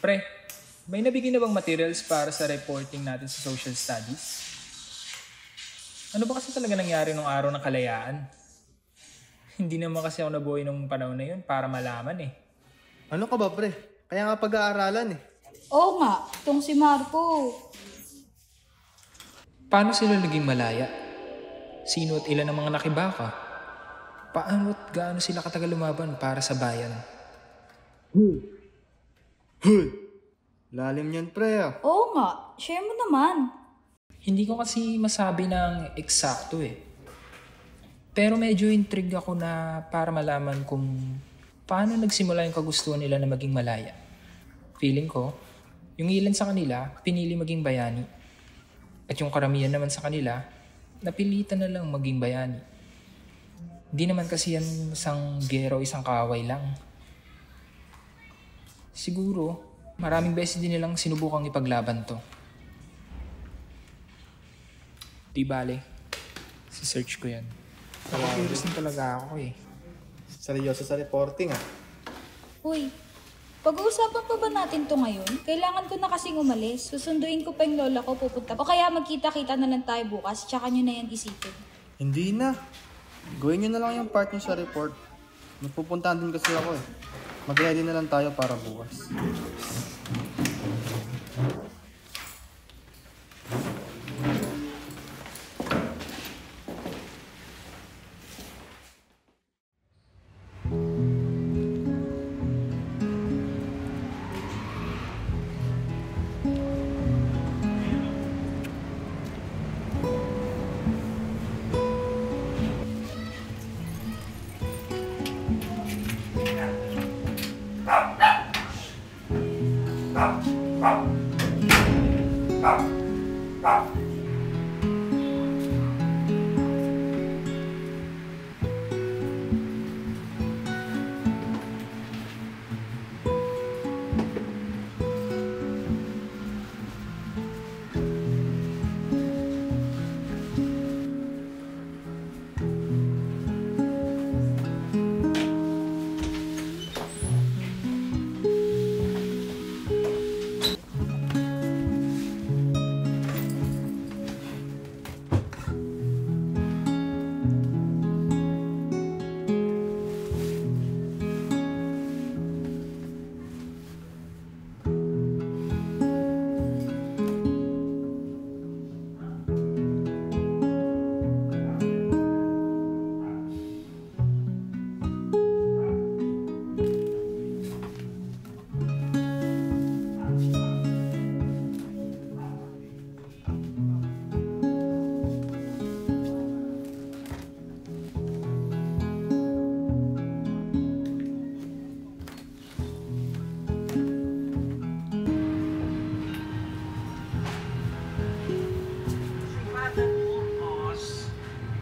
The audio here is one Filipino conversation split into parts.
Pre, may nabigyan na bang materials para sa reporting natin sa social studies? Ano ba kasi talaga nangyari nung araw ng kalayaan? Hindi naman kasi ako nabuhay nung panahon na yun para malaman eh. Ano ka ba, pre? Kaya nga pag-aaralan eh. Oo nga, itong si Marco. Paano sila naging malaya? Sino at ilan ang mga nakibaka? Paano at gaano sila katagal lumaban para sa bayan? Hoy! Lalim yan, pre ah. Oo nga, share mo naman. Hindi ko kasi masabi ng eksakto eh. Pero medyo intrigued ako na para malaman kung paano nagsimula yung kagustuhan nila na maging malaya. Feeling ko, yung ilan sa kanila pinili maging bayani. At yung karamihan naman sa kanila, napilitan na lang maging bayani. Hindi naman kasi yan isang gero, isang kaaway lang. Siguro, maraming beses din nilang sinubukang ipaglaban to. Di bale, si-search ko yan. Curious din talaga ako eh. Seryoso sa reporting ah. Uy, pag-uusapan pa ba natin to ngayon? Kailangan ko na kasing umalis. Susunduin ko pa yung lola ko pupunta. O kaya magkita-kita na lang tayo bukas, tsaka nyo na yan isipin. Hindi na. Gawin nyo na lang yung part nyo sa report. Magpupuntahan din kasi ako eh. Mag-ready na lang tayo para bukas. Si Father Burgos,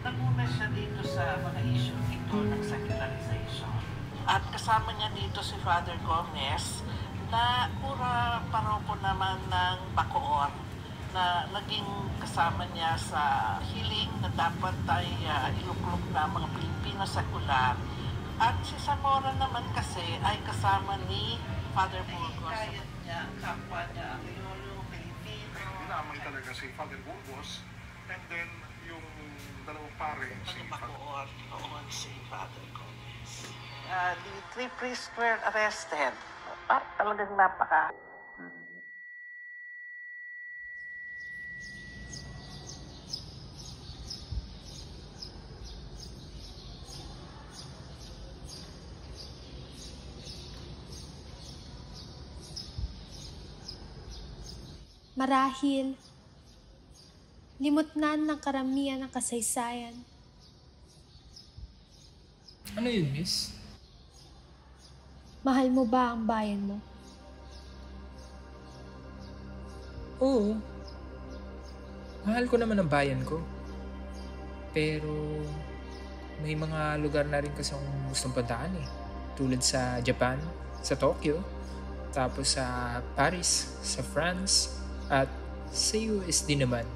naguna siya dito sa mga issue ito ng secularization. At kasama niya dito si Father Gomez na pura paroko naman ng Bacoor na naging kasama niya sa hiling na dapat ay iluklok na mga Pilipino sekular. At si Zamora naman kasi ay kasama ni Father Burgos. Kaya niya, kapwa niya, Criollo, Pilipino. Dinamay talaga si Father Burgos and then yung dalawang pare si Father. Bacoor noon si Father Gomez. The three priests were arrested. Talagang napaka. Marahil, limutnan ng karamihan ng kasaysayan. Ano yun, miss? Mahal mo ba ang bayan mo? Oo. Mahal ko naman ang bayan ko. Pero may mga lugar na rin kasi akong gustong puntaan eh. Tulad sa Japan, sa Tokyo, tapos sa Paris, sa France, at sa US din naman.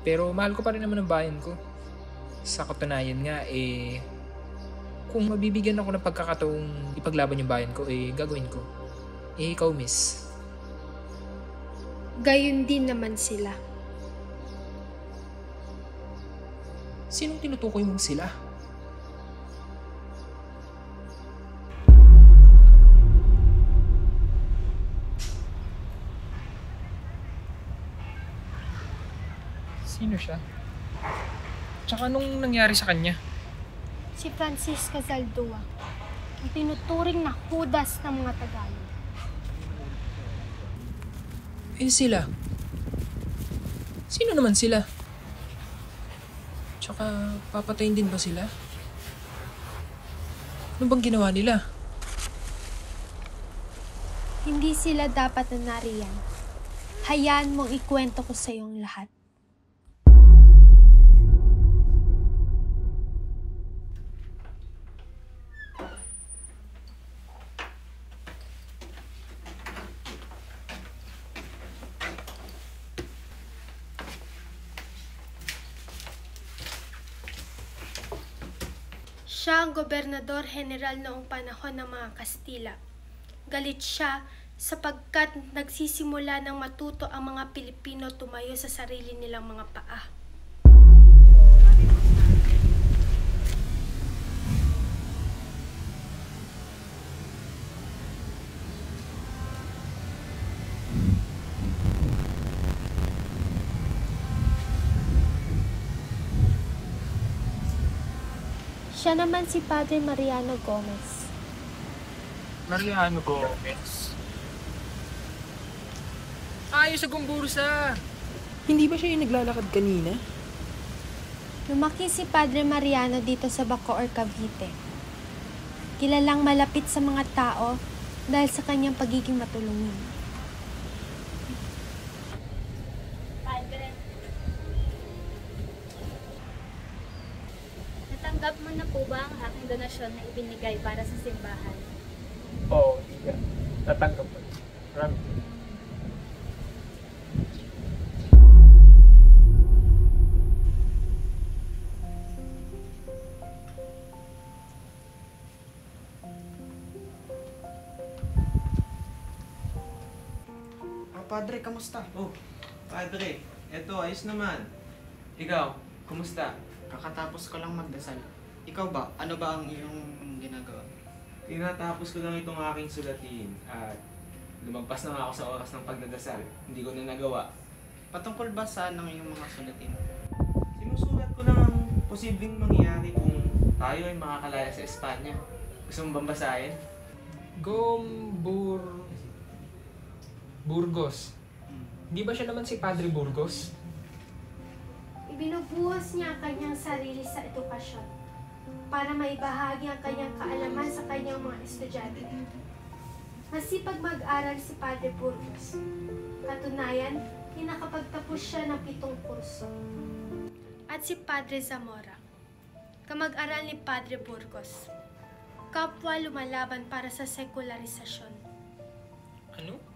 Pero mahal ko pa rin naman ang bayan ko. Sa katunayan nga kung mabibigyan ako ng pagkakataong ipaglaban yung bayan ko, gagawin ko. Ikaw, miss, gayon din naman sila. Sinong tinutukoy mong sila? Sino siya? Tsaka anong nangyari sa kanya? Si Francisca Zaldúa, ang tinuturing na Judas ng mga Tagalog. Eh sila? Sino naman sila? Tsaka papatayin din ba sila? Ano bang ginawa nila? Hindi sila dapat na nariyan. Hayaan mong ikwento ko sa iyong lahat. Siya ang gobernador general noong panahon ng mga Kastila. Galit siya sapagkat nagsisimula ng matuto ang mga Pilipino tumayo sa sarili nilang mga paa. Siya naman si Padre Mariano Gomez. Mariano Gomez? Ayos sa Gumbursa! Hindi ba siya yung naglalakad kanina? Lumaki si Padre Mariano dito sa Bacoor, Cavite. Kilalang malapit sa mga tao dahil sa kanyang pagiging matulungin. Padre, natanggap mo na po ba ang aking donasyon na ibinigay para sa simbahan? Oo, hindi. Tatanggap ko. Maraming. Padre, kamusta? Oh, Padre, eto, ayos naman. Ikaw, kumusta? Kakatapos ko lang magdasal. Ikaw ba? Ano ba ang iyong ginagawa? Tinatapos ko lang itong aking sulatin at lumagpas na nga ako sa oras ng pagdadasal. Hindi ko na nagawa. Patungkol ba saan ang iyong mga sulatin? Sinusulat ko lang ang posibleng mangyari kung tayo ay makakalaya sa Espanya. Gusto mo bang basahin? Burgos. Hindi ba siya naman si Padre Burgos? Ibinubuhos niya ang kanyang sarili sa edukasyon para maibahagi ang kanyang kaalaman sa kanyang mga estudyante. Masipag mag-aral si Padre Burgos. Katunayan, nakapagtapos siya ng 7 kurso. At si Padre Zamora, kamag-aral ni Padre Burgos. Kapwa lumalaban para sa sekularisasyon. Ano?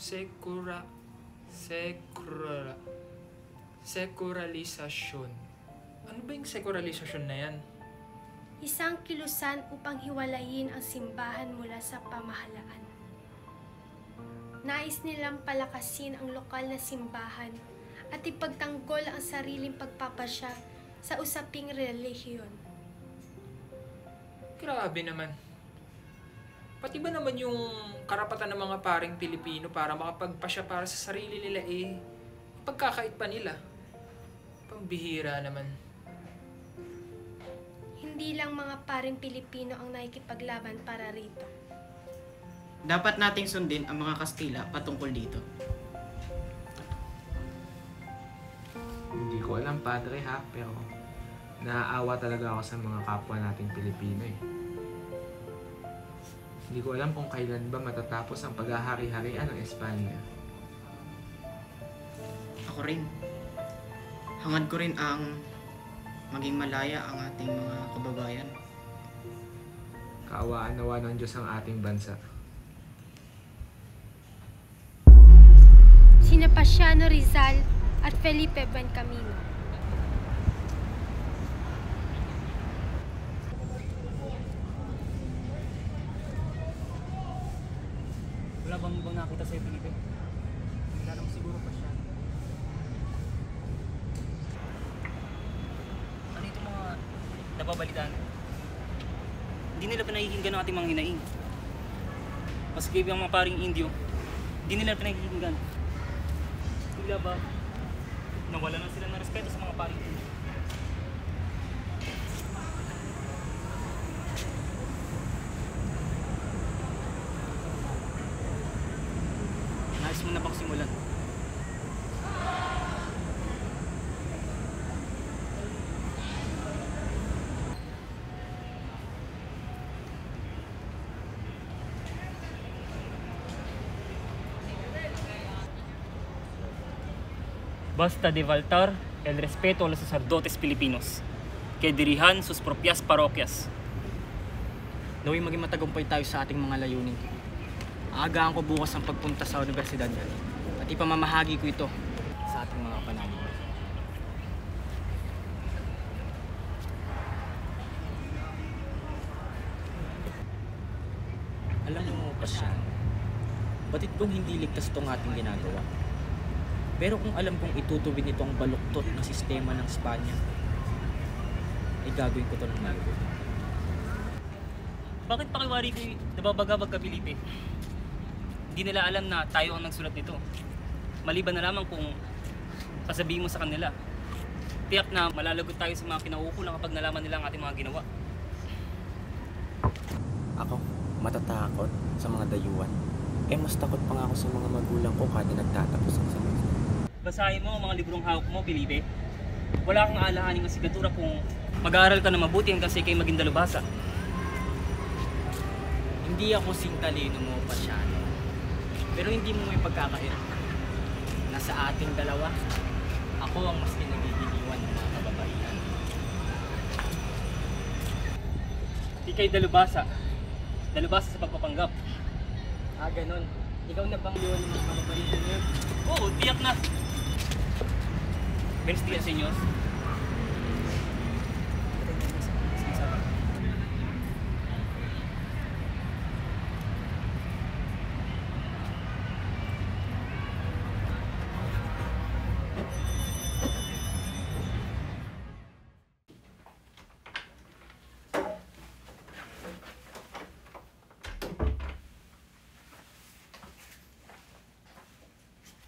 Sekuralisasyon. Ano ba yung sekuralisasyon na yan? Isang kilusan upang hiwalayin ang simbahan mula sa pamahalaan. Nais nilang palakasin ang lokal na simbahan at ipagtanggol ang sariling pagpapasya sa usaping relihiyon. Grabe naman. Pati ba naman yung karapatan ng mga paring Pilipino para makapagpasya para sa sarili nila pagkakait pa nila? Pambihira naman. Hindi lang mga paring Pilipino ang nakikipaglaban para rito. Dapat nating sundin ang mga Kastila patungkol dito. Hindi ko alam, Padre, ha? Pero naaawa talaga ako sa mga kapwa nating Pilipino eh. Hindi ko alam kung kailan ba matatapos ang paghahari-harian ng Espanya. Ako rin. Hangad ko rin ang maging malaya ang ating mga kababayan. Kaawaan nawa ng Diyos ang ating bansa. Sina Pasiano Rizal at Felipe Buencamino. Wala bang nakita sa'yo, Felipe? Alam siguro pa siya. Ano itong mga napabalitaan? Hindi nila pinakikinggan ang ating mga hinaing. Maski ang mga paring Indio, hindi nila pinakikinggan. Bigla ba, nawala na sila ng respeto sa mga paring Indio. Nais mo na bang simulan? Basta de faltar el respeto a los sacerdotes Filipinos que dirijan sus propias parroquias. Naway maging matagumpay tayo sa ating mga layunin. Aagaan ko bukas ang pagpunta sa universidad at ipamamahagi ko ito sa ating mga kapanalig. Alam mo, Pasyan, batid kong hindi ligtas itong ating ginagawa. Pero kung alam kong itutuwid nito ang baluktot na sistema ng Espanya, ay gagawin ko ito ng malagot. Bakit pakiwari ko nababagabag ka, Felipe? Hindi nila alam na tayo ang nagsulat nito. Maliban na lamang kung sasabihin mo sa kanila. Tiyak na malalagot tayo sa mga kinaukulang kapag nalaman nila ang ating mga ginawa. Ako, matatakot sa mga dayuhan. Mas takot pa nga ako sa mga magulang ko kada nagtatapos ang semester. Basahin mo ang mga librong hawak mo, Felipe. Wala kang aalahaning asignatura kung mag-aaral ka na mabuti hanggang sa ikay maging dalubhasa. Hindi ako singtalino mo, Pasyano. Pero hindi mo may pagkakaira. Nasa ating dalawa, ako ang mas pinagigiliwan ng mga kababaihan. Ikay dalubhasa. Dalubhasa sa pagpapanggap. Ganon. Ikaw na bang liwan ng mga kababaihan niyo? Oo, tiyak na. Buenos días, señores.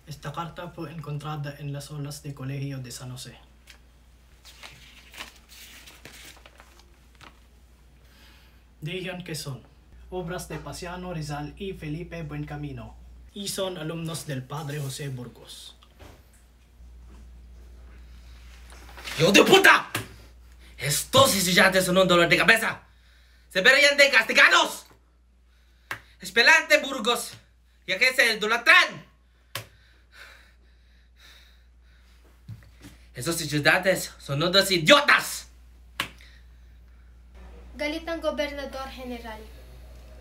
Esta carta fue encontrada en las olas del Colegio de San José. Dijeron que son obras de Pasiano Rizal y Felipe Buencamino y son alumnos del padre José Burgos. ¡Hijo de puta! Estos estudiantes son un dolor de cabeza. Se deberían de castigarlos. Espelante Burgos, ya que se idolatran. Esos estudiantes son unos idiotas. Galit ang gobernador general.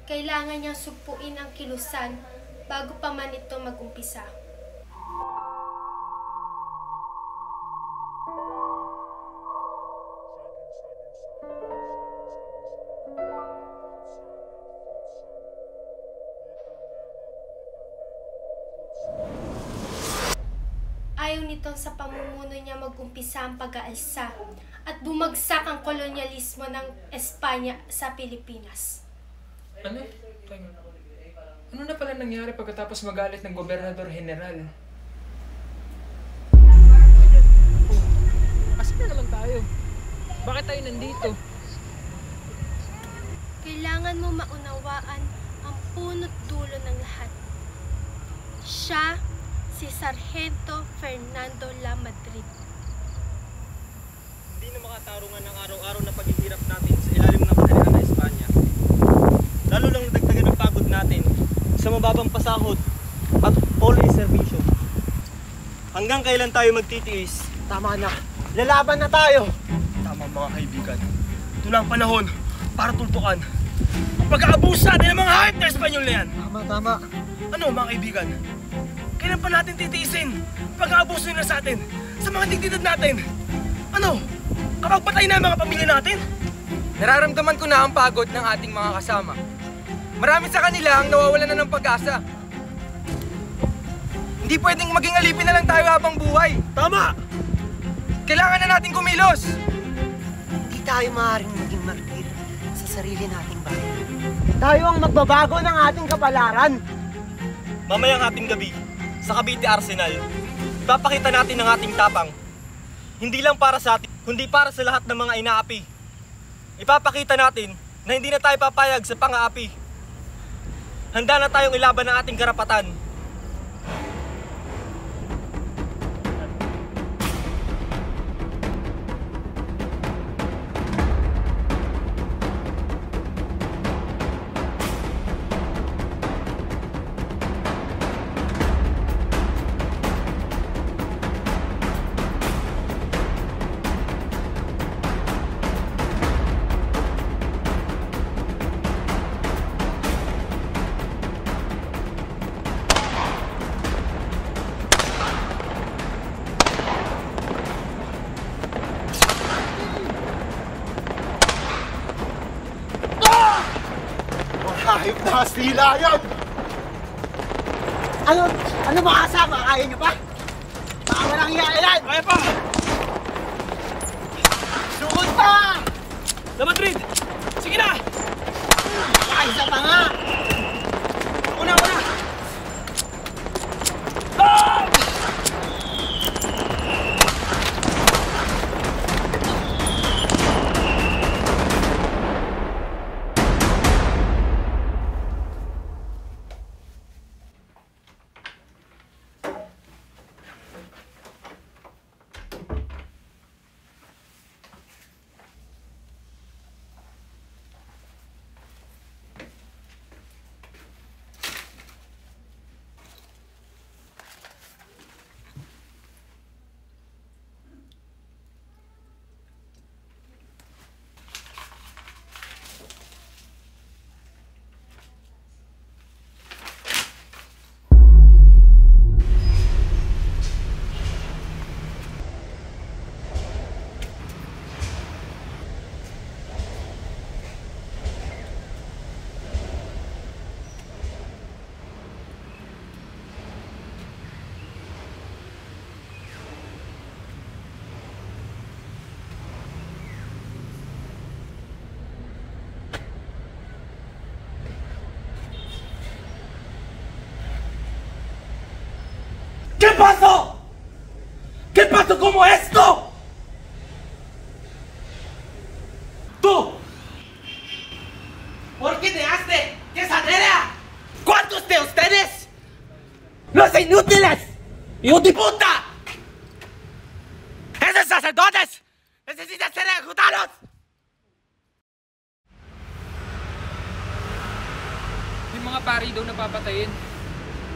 Kailangan niyang sugpuin ang kilusan bago pa man ito mag-umpisa. Ayaw nitong sa pamumuno niya mag-umpisa ang pag-aalsa at bumagsak ang kolonyalismo ng Espanya sa Pilipinas. Ano? Ano na pala nangyari pagkatapos magalit ng gobernador general? Kasi na naman tayo. Bakit tayo nandito? Kailangan mo maunawaan ang punot dulo ng lahat. Siya si Sargento Fernando Lamadrid. Hindi na makatarungan ng araw-araw na paghihirap natin sa ilalim ng kaharian ng Espanya. Lalo lang nadagdagan ang pagod natin sa mababang pasahod at all-in servisyo. Hanggang kailan tayo magtitiis? Tama na! Lalaban na tayo! Tama mga kaibigan. Ito na ang panahon para tulpukan ang pag-aabusa ng mga hayop na Espanyol na yan! Tama. Ano mga kaibigan? Kailan pa natin titiisin pag-aabuso nila sa atin, sa mga dignidad natin? Ano? Kapag patay na ang mga pamilya natin? Nararamdaman ko na ang pagod ng ating mga kasama. Marami sa kanila ang nawawalan na ng pag-asa. Hindi pwedeng maging alipin na lang tayo habang buhay. Tama! Kailangan na natin kumilos. Hindi tayo maaaring maging martir sa sarili nating bahay. Tayo ang magbabago ng ating kapalaran. Mamayang ating gabi, sa Cavite Arsenal, ipapakita natin ang ating tapang. Hindi lang para sa atin, kundi para sa lahat ng mga inaapi. Ipapakita natin na hindi na tayo papayag sa pang-aapi. Handa na tayong ilaban ang ating karapatan. Kahit na sila yan! Ano mga kasama? Kaya nyo pa? Baka walang hiya yan! Kaya pa! Sugod pa! Sa Madrid! Sige na! Kaisa pa nga! Una! ¿Qué pasó? ¿Qué pasó como esto? ¡Tú! ¿Por qué dejaste que saliera? ¿Cuántos de ustedes? ¡Los inútiles! ¡Hijos de puta! ¡Esos sacerdotes necesitan ser ejecutados! Yung mga pari daw napapatayin.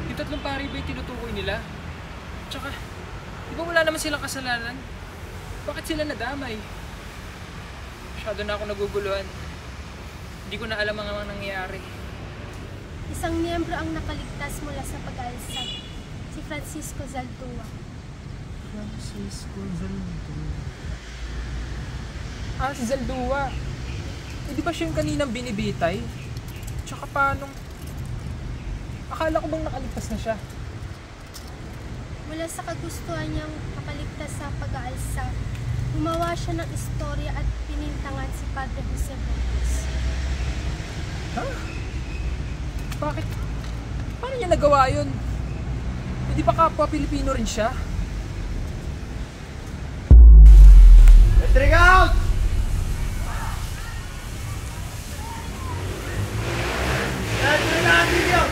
Yung 3 pari ba yung tinutukoy nila? Tsaka, di ba wala naman silang kasalanan? Bakit sila nadamay? Masyado na ako naguguluhan. Hindi ko na alam ang mga nangyayari. Isang miyembro ang nakaligtas mula sa pag-aalsat, si Francisco Zaldúa. Francisco Zaldúa. Si Zaldúa. Di ba siya yung kaninang binibitay? Tsaka paanong... Akala ko bang nakaligtas na siya? Mula sa kagustuhan niyang makaligtas sa pag-aalsa, gumawa siya ng istorya at pinintangan si Padre Jose Burgos. Ha? Bakit? Paano niya nagawa yun? Hindi ba kapwa Pilipino rin siya? Entering out! Entering out, video!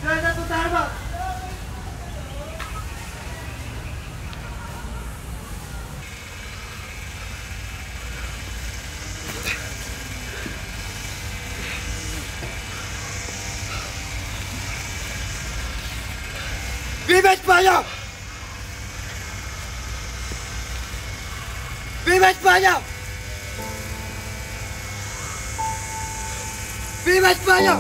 Kaya to tama! ¡Viva España! ¡Viva España! ¡Viva España!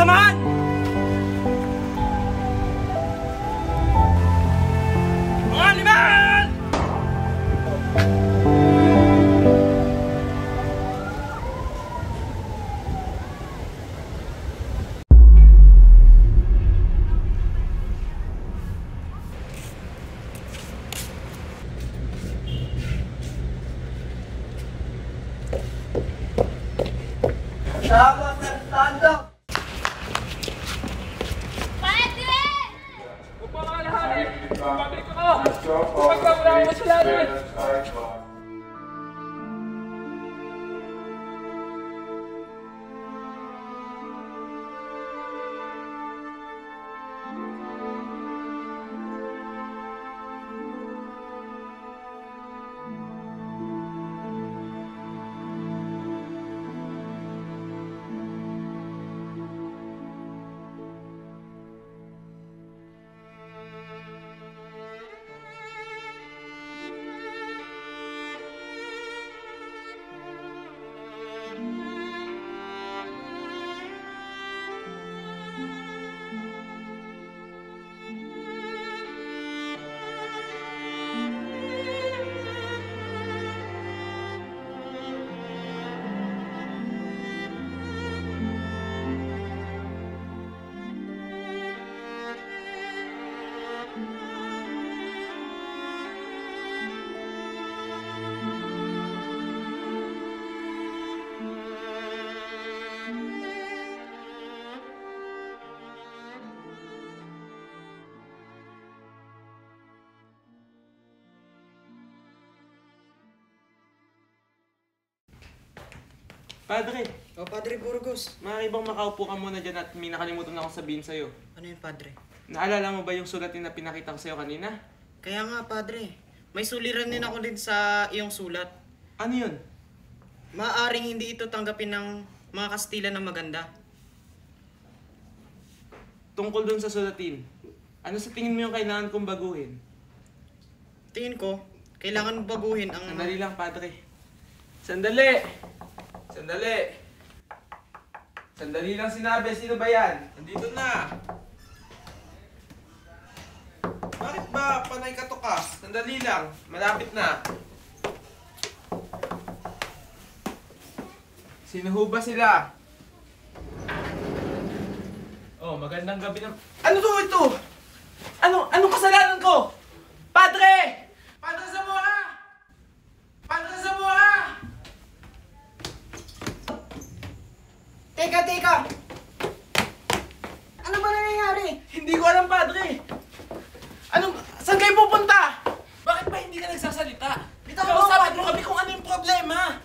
samahan! Mga liman! Salamat, Fernando! Pabalik ako! Pagkabala ko sila namin! Padre! O, Padre Burgos. Maaari bang makaupo ka muna dyan at may nakalimutan akong sabihin sa'yo? Ano yun, Padre? Naalala mo ba yung sulat na pinakita ko sa'yo kanina? Kaya nga, Padre. May suliran din ako din sa iyong sulat. Ano yun? Maaaring hindi ito tanggapin ng mga Kastila na maganda. Tungkol dun sa sulatin, ano sa tingin mo yung kailangan kong baguhin? Tingin ko, kailangan baguhin ang... Sandali lang, Padre. Sandali! Sandali! Sandali lang sinabi. Sino ba yan? Nandito na! Bakit ba panay ka to ka? Sandali lang. Malapit na. Sino ho ba sila? Oh, magandang gabi na... Ano to ito? Anong kasalanan ko? Padre! Padre Zamora! Padre Zamora! Teka! Ano ba nangyayari? Hindi ko alam, Padre! Saan kayo pupunta? Bakit ba hindi ka nagsasalita? Kausapin mo kami kung ano yung problema!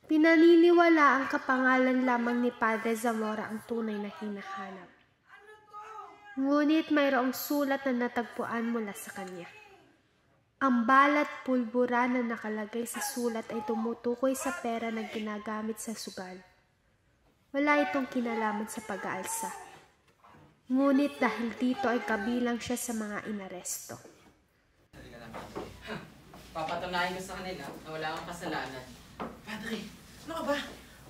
Pinaniniwala ang kapangalan lamang ni Padre Zamora ang tunay na hinahanap. Ngunit mayroong sulat na natagpuan mula sa kanya. Ang balat pulbura na nakalagay sa sulat ay tumutukoy sa pera na ginagamit sa sugal. Wala itong kinalaman sa pag-aalsa. Ngunit dahil dito ay kabilang siya sa mga inaresto. Papatunayan ko sa kanila na wala akong kasalanan. Padre, ano ka ba?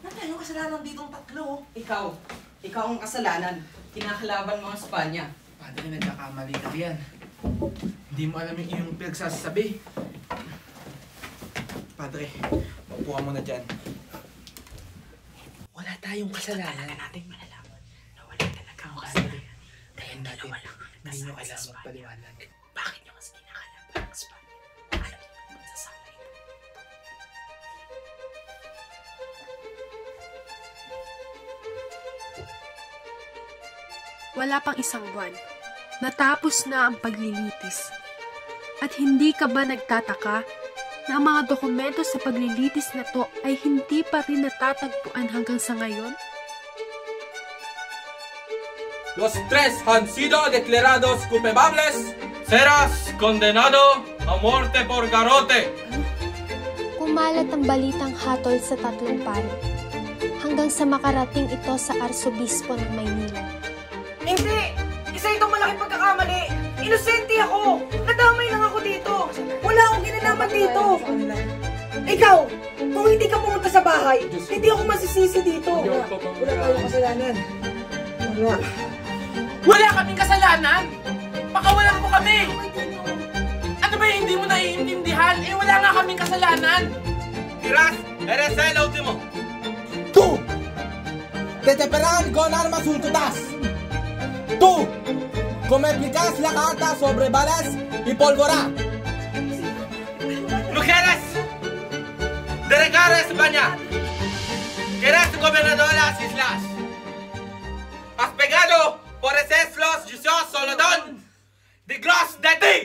Wala tayong kasalanan ditong tatlo. Ikaw ang kasalanan. Kinakalaban mo ang Espanya. Padre, nagkakamali ka yan. Hindi mo alam yung iyong pinagsasabi. Padre, mapuha mo na dyan. Wala tayong kasalanan. Talaga natin malalaman na wala talaga ang Padre, Kaya natin. Hindi nyo kailangan magpaliwanag. Bakit nyo mas kinakalaban ang Espanya? Alam niyo ba magsasala ito? Wala pang isang buwan. Natapos na ang paglilitis. At hindi ka ba nagtataka na ang mga dokumento sa paglilitis na to ay hindi pa rin natatagpuan hanggang sa ngayon? Los tres han sido declarados culpables. Serás condenado a muerte por garrote. Kumalat ang balitang hatol sa tatlong pari hanggang sa makarating ito sa Arsobispo ng Maynila. Hindi! Isa itong malaking pagkakamali! Inosente ako! Nadamay lang ako dito! Wala akong ginalaman dito! Ikaw, kung hindi ka pumunta sa bahay, hindi ako masisisi dito. Wala tayong kasalanan. Wala. Wala kaming kasalanan! Pakawalan mo kami! Ano ba yung hindi mo naiintindihan? Eh wala nga kaming kasalanan! Tiras, eres el último. Tú, que te pegan con armas ocultas. Tú, que me aplicas la carta sobre balas y pólvora. Mujeres, de regalo a España. Que eres gobernador de las islas. Has pegado por ejemplos, yo solo don de gros de ti.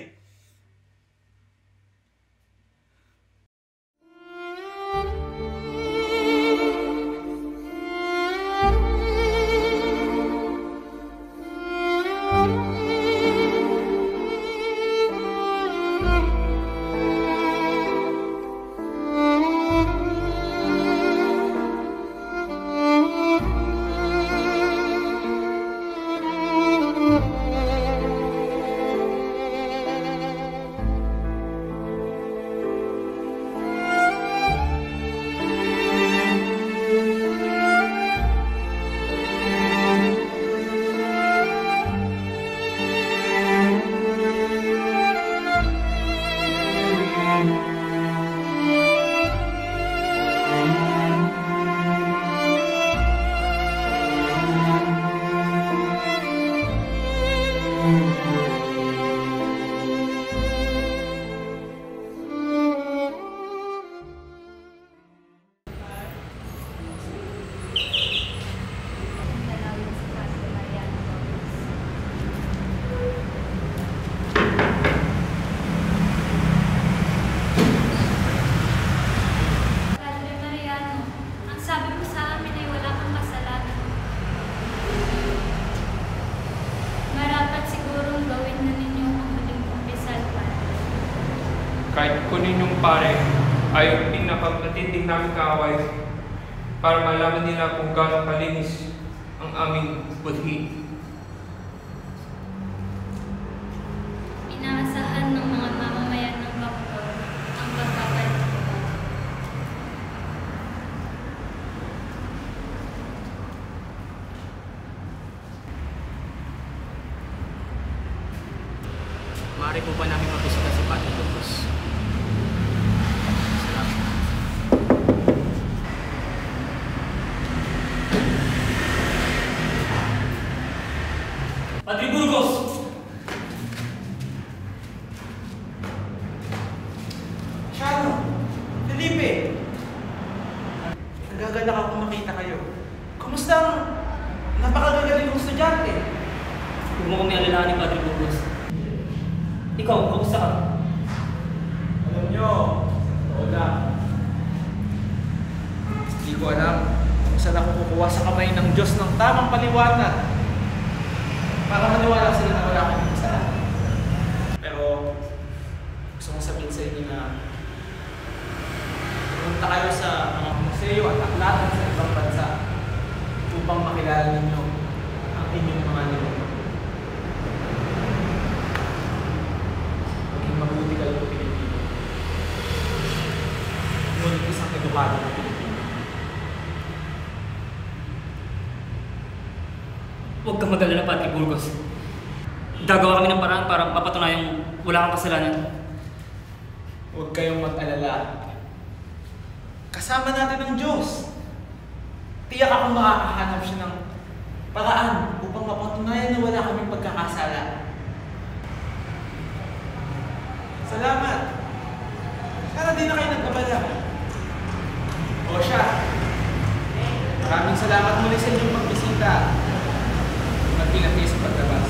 Kahit kunin yung pare ay yung pinakamatinding namin kaaway para malaman nila kung gaano kalinis ang aming budhi. Inaasahan ng mga mamamayan ng Bacoor ang pagpapalit. Maaari po ba namin mabisita si Padre Burgos? Padre Burgos! Sharon! Felipe! Nagagalak ako makita kayo. Kumusta ang napakagagaling kong estudyante? Huwag mo kami alalahanin, Padre Burgos. Ikaw, kamusta ka? Alam nyo, totoo lang. Hindi ko alam kung saan ako kukuha sa kamay ng Diyos ng tamang paliwanag para maniwala sila na wala akong kasalanan. Pero gusto kong sabihin sa inyo na pumunta kayo sa mga museo at aklatan sa ibang bansa upang makilala ninyo ang inyong mga nilalang. Mabuti kayo ng Pilipino. Ngunit isang edukado ng Pilipino. Huwag kang mag-alala, Padre Burgos. Gagawa kami ng paraan para mapatunayang wala kang kasalanan. Huwag kayong mag-alala. Kasama natin ang Diyos. Tiyak akong makakahanap siya ng paraan upang mapatunayan na wala kaming pagkakasala. Salamat! Sana di na kayo nagkabala. O siya, maraming salamat muli sa inyong pagbisita. Mag-ingat kayo sa paglabas.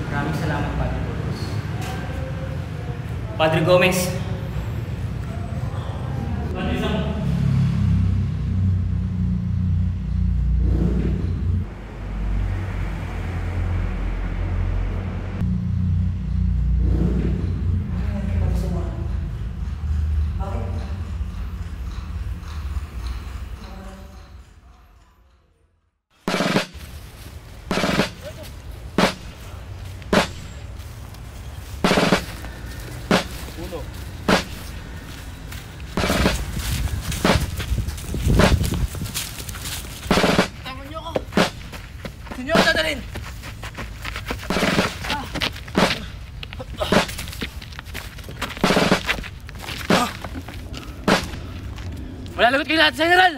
Maraming salamat, Padre Burgos. Padre Gomez. Padre Sam. Saan niyo ako dadalhin? Malalagot kayo lahat sa General!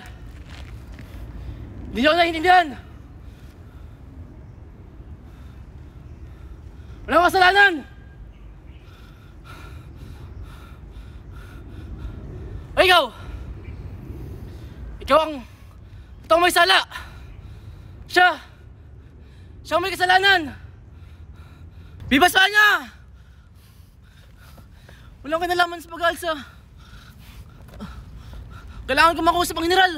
Hindi niyo ako naiintindihan! Wala akong kasalanan! O ikaw! Ikaw ang may sala! Siya ang may kasalanan! Viva España! Walang kinalaman sa pag-aalsa. Kailangan ko makausap ang general.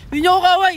Hindi niyo ako kaaway.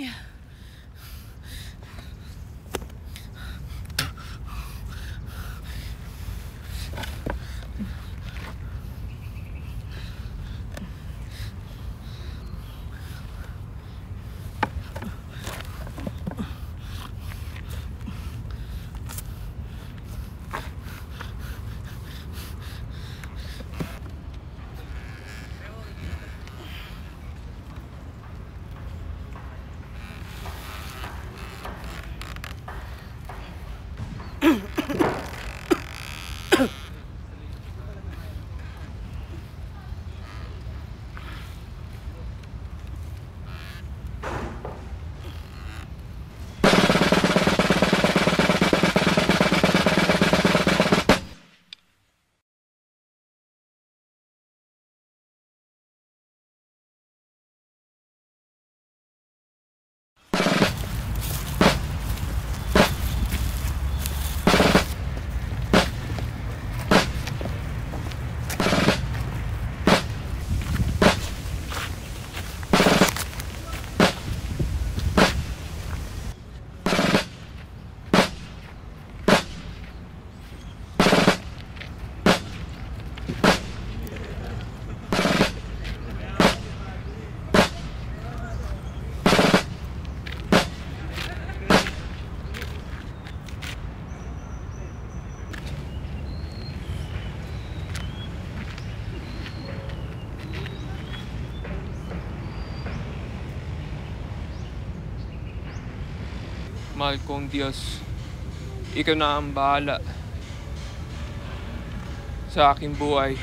Mahal kong Diyos, ikaw na ang bahala sa aking buhay.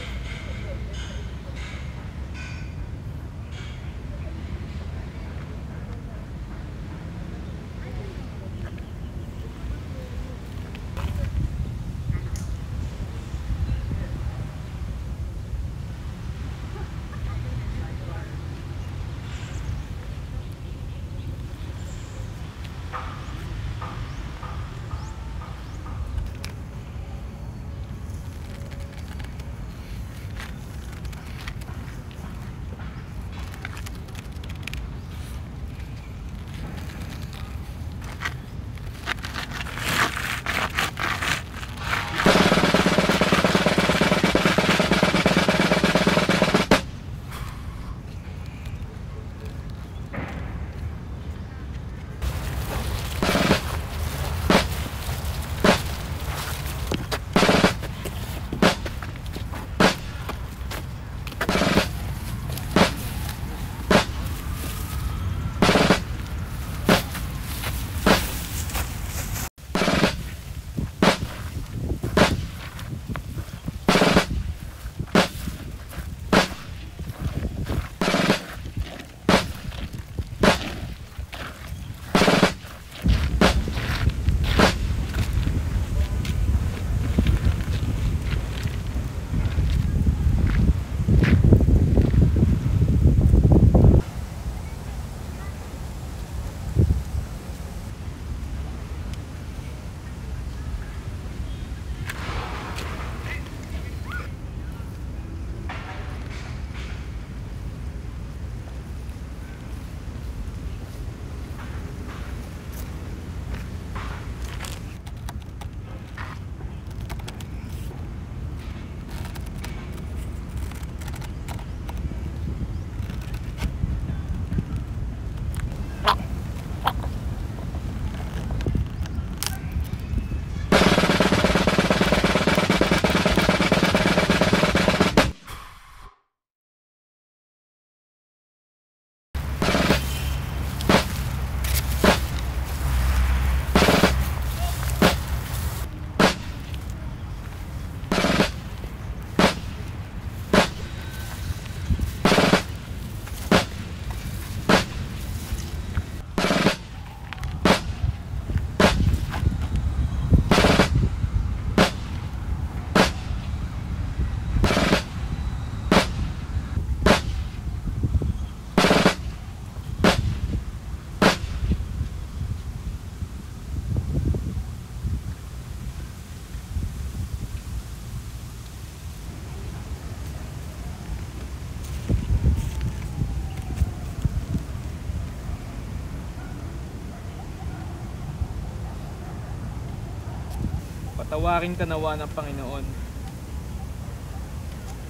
Patawarin ka nawa ng Panginoon.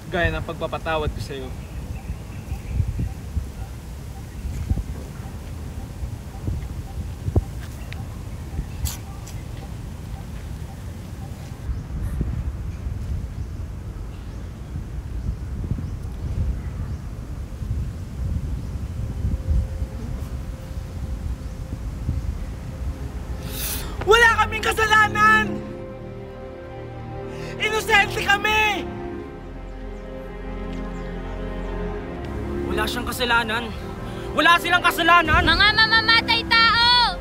Gaya ng pagpapatawad ko sa iyo. Wala kaming kasalanan! Inosente kami! Wala siyang kasalanan. Wala silang kasalanan! Mga mamamatay tao!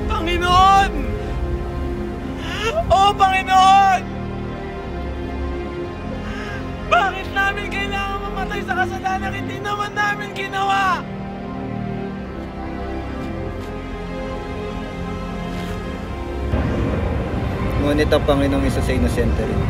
Panginoon! Oh, Panginoon! Bakit namin kailangan mamatay sa kasalanan hindi naman namin ginawa? Ngunit ang Panginoong isa sa inosente rin.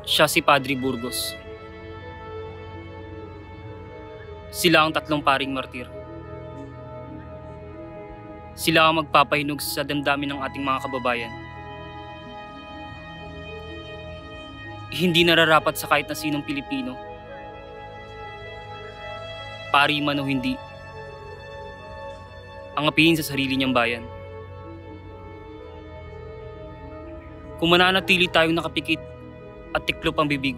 Siya si Padre Burgos. Sila ang tatlong paring martir. Sila ang magpapahinog sa damdamin ng ating mga kababayan. Hindi nararapat sa kahit na sinong Pilipino, pari man o hindi, ang apihin sa sarili niyang bayan. Kung mananatili tayong nakapikit at tiklop ang bibig,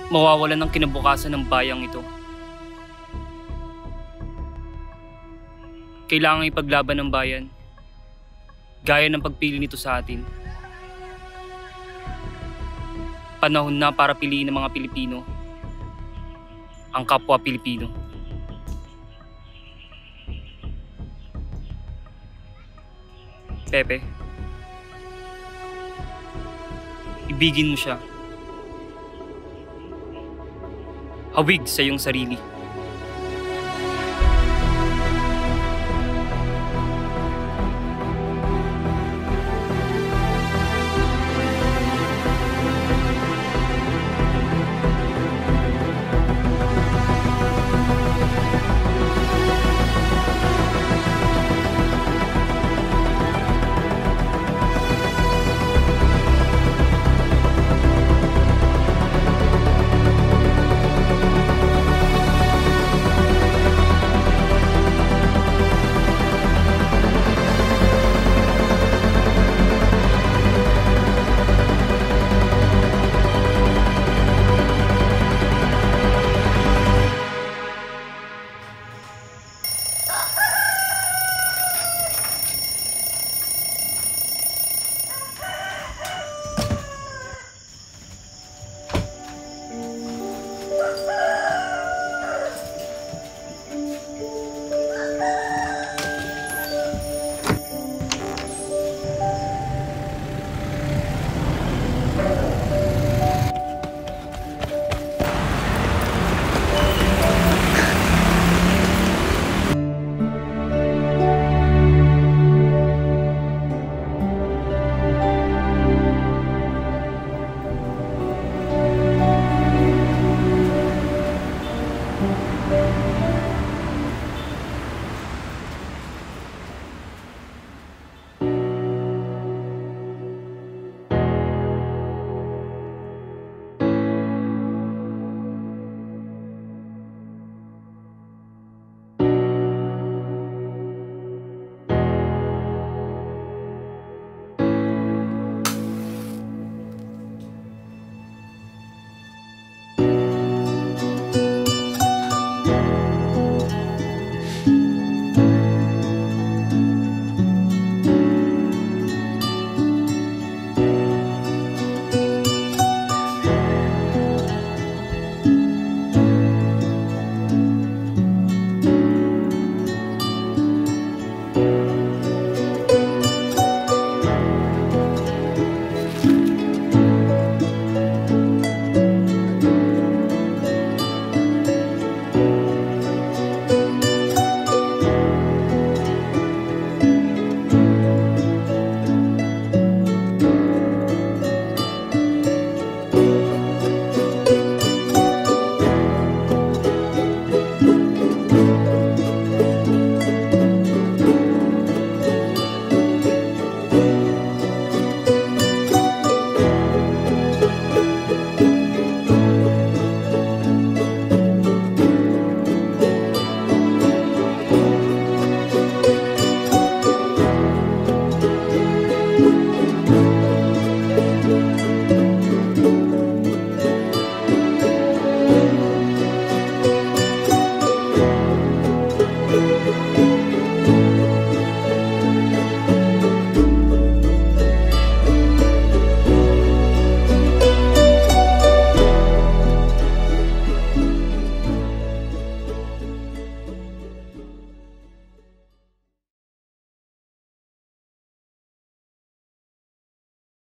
mawawalan ng kinabukasan ng bayang ito. Kailangang ipaglaban ng bayan, gaya ng pagpili nito sa atin. Panahon na para piliin ng mga Pilipino ang kapwa Pilipino. Pepe, ibigin mo siya. Hawig sa iyong sarili.